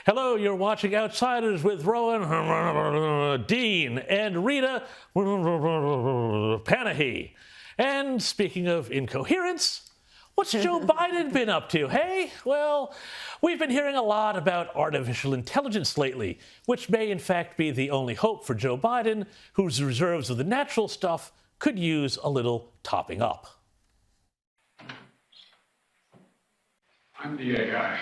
Hello, you're watching Outsiders with Rowan Dean and Rita Panahy. And speaking of incoherence, what's Joe Biden been up to, hey? Well, we've been hearing a lot about artificial intelligence lately, which may in fact be the only hope for Joe Biden, whose reserves of the natural stuff could use a little topping up. I'm the AI.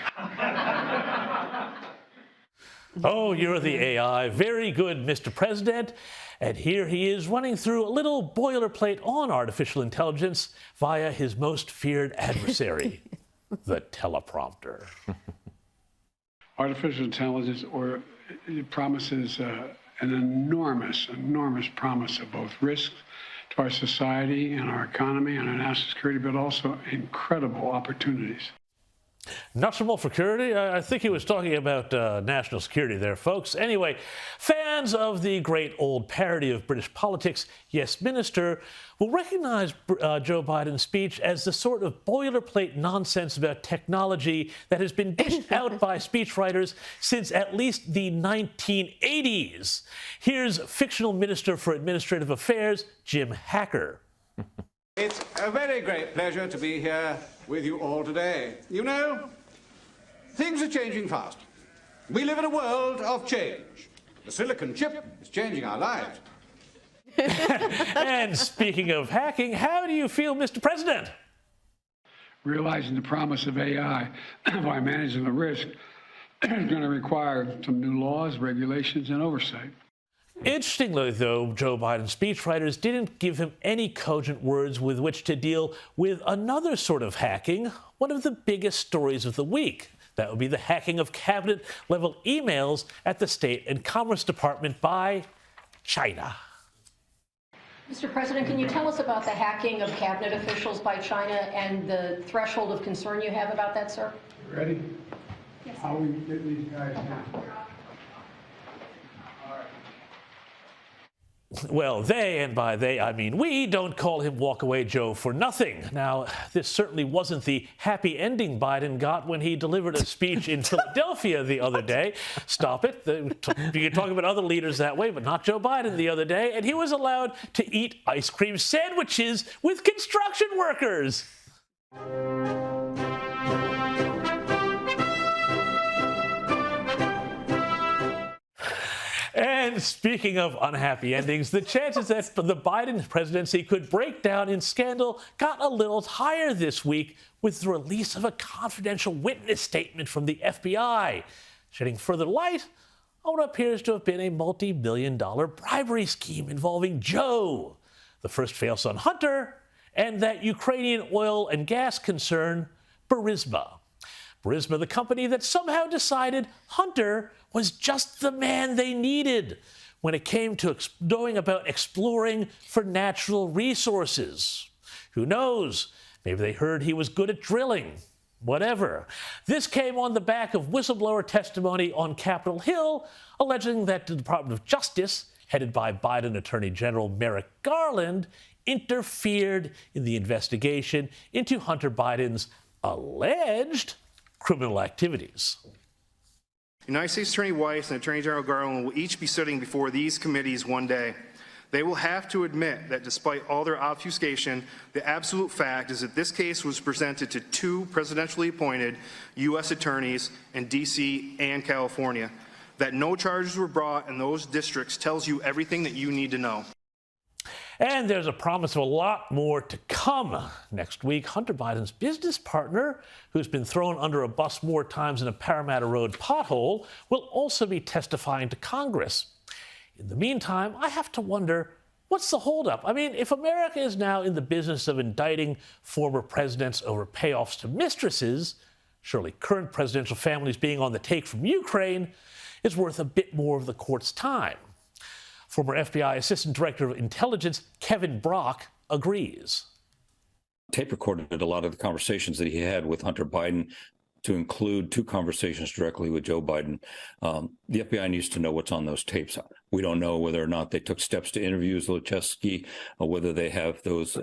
Oh, you're the AI. Very good, Mr. President. And here he is running through a little boilerplate on artificial intelligence via his most feared adversary, the teleprompter. Artificial intelligence it promises an enormous promise of both risks to our society and our economy and our national security, but also incredible opportunities. National security? I think he was talking about national security there, folks. Anyway, fans of the great old parody of British politics, Yes Minister, will recognize Joe Biden's speech as the sort of boilerplate nonsense about technology that has been dished out by speechwriters since at least the 1980s. Here's fictional Minister for Administrative Affairs, Jim Hacker. It's a very great pleasure to be here with you all today. You know, things are changing fast. We live in a world of change. The silicon chip is changing our lives. And speaking of hacking, how do you feel, Mr. President? Realizing the promise of AI while managing the risk is going to require some new laws, regulations, and oversight. Interestingly, though, Joe Biden's speechwriters didn't give him any cogent words with which to deal with another sort of hacking, one of the biggest stories of the week. That would be the hacking of cabinet-level emails at the State and Commerce Department by China. Mr. President, can you tell us about the hacking of cabinet officials by China and the threshold of concern you have about that, sir? Ready? Yes. How we get these guys now? Well, they, and by they I mean we, don't call him Walkaway Joe for nothing. Now, this certainly wasn't the happy ending Biden got when he delivered a speech in Philadelphia the other day. Stop it. You can talk about other leaders that way, but not Joe Biden the other day. And he was allowed to eat ice cream sandwiches with construction workers. And speaking of unhappy endings, the chances that the Biden presidency could break down in scandal got a little higher this week with the release of a confidential witness statement from the FBI, shedding further light on what appears to have been a multi-million-dollar bribery scheme involving Joe, the first fail son Hunter, and that Ukrainian oil and gas concern, Burisma. Burisma, the company that somehow decided Hunter was just the man they needed when it came to knowing about exploring for natural resources. Who knows? Maybe they heard he was good at drilling. Whatever. This came on the back of whistleblower testimony on Capitol Hill, alleging that the Department of Justice, headed by Biden Attorney General Merrick Garland, interfered in the investigation into Hunter Biden's alleged criminal activities. United States Attorney Weiss and Attorney General Garland will each be sitting before these committees one day. They will have to admit that despite all their obfuscation, the absolute fact is that this case was presented to two presidentially appointed U.S. attorneys in D.C. and California. That no charges were brought in those districts tells you everything that you need to know. And there's a promise of a lot more to come. Next week, Hunter Biden's business partner, who's been thrown under a bus more times in a Parramatta Road pothole, will also be testifying to Congress. In the meantime, I have to wonder, what's the holdup? I mean, if America is now in the business of indicting former presidents over payoffs to mistresses, surely current presidential families being on the take from Ukraine is worth a bit more of the court's time. Former FBI Assistant Director of Intelligence Kevin Brock agrees. Tape recorded a lot of the conversations that he had with Hunter Biden to include 2 conversations directly with Joe Biden. The FBI needs to know what's on those tapes. We don't know whether or not they took steps to interview Zlochevsky, or whether they have those,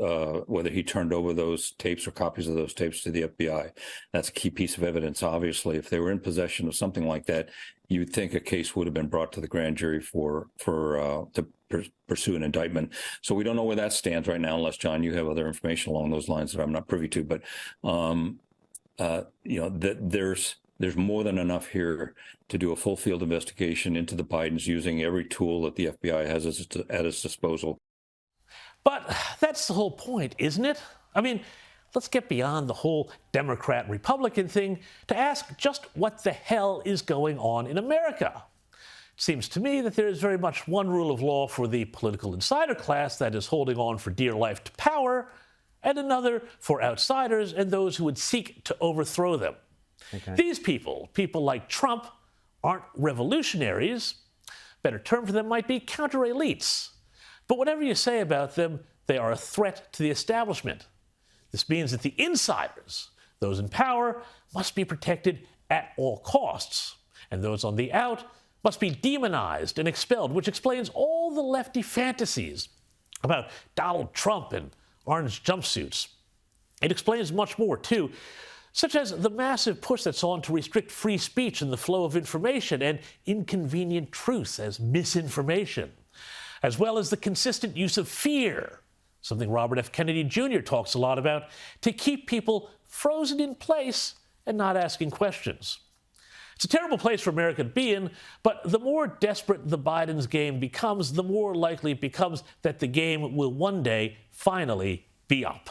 whether he turned over those tapes or copies of those tapes to the FBI. That's a key piece of evidence. Obviously, if they were in possession of something like that, you would think a case would have been brought to the grand jury to pursue an indictment. So we don't know where that stands right now, unless, John, you have other information along those lines that I'm not privy to. But there's more than enough here to do a full field investigation into the Bidens, using every tool that the FBI has at its disposal. But that's the whole point, isn't it? I mean, let's get beyond the whole Democrat-Republican thing to ask just what the hell is going on in America. It seems to me that there is very much one rule of law for the political insider class that is holding on for dear life to power, and another for outsiders and those who would seek to overthrow them. Okay. These people like Trump, aren't revolutionaries. Better term for them might be counter-elites. But whatever you say about them, they are a threat to the establishment. This means that the insiders, those in power, must be protected at all costs. And those on the out must be demonized and expelled, which explains all the lefty fantasies about Donald Trump and orange jumpsuits. It explains much more, too, such as the massive push that's on to restrict free speech and the flow of information, and inconvenient truth as misinformation, as well as the consistent use of fear, something Robert F. Kennedy Jr. talks a lot about, to keep people frozen in place and not asking questions. It's a terrible place for America to be in, but the more desperate the Biden's game becomes, the more likely it becomes that the game will one day finally be up.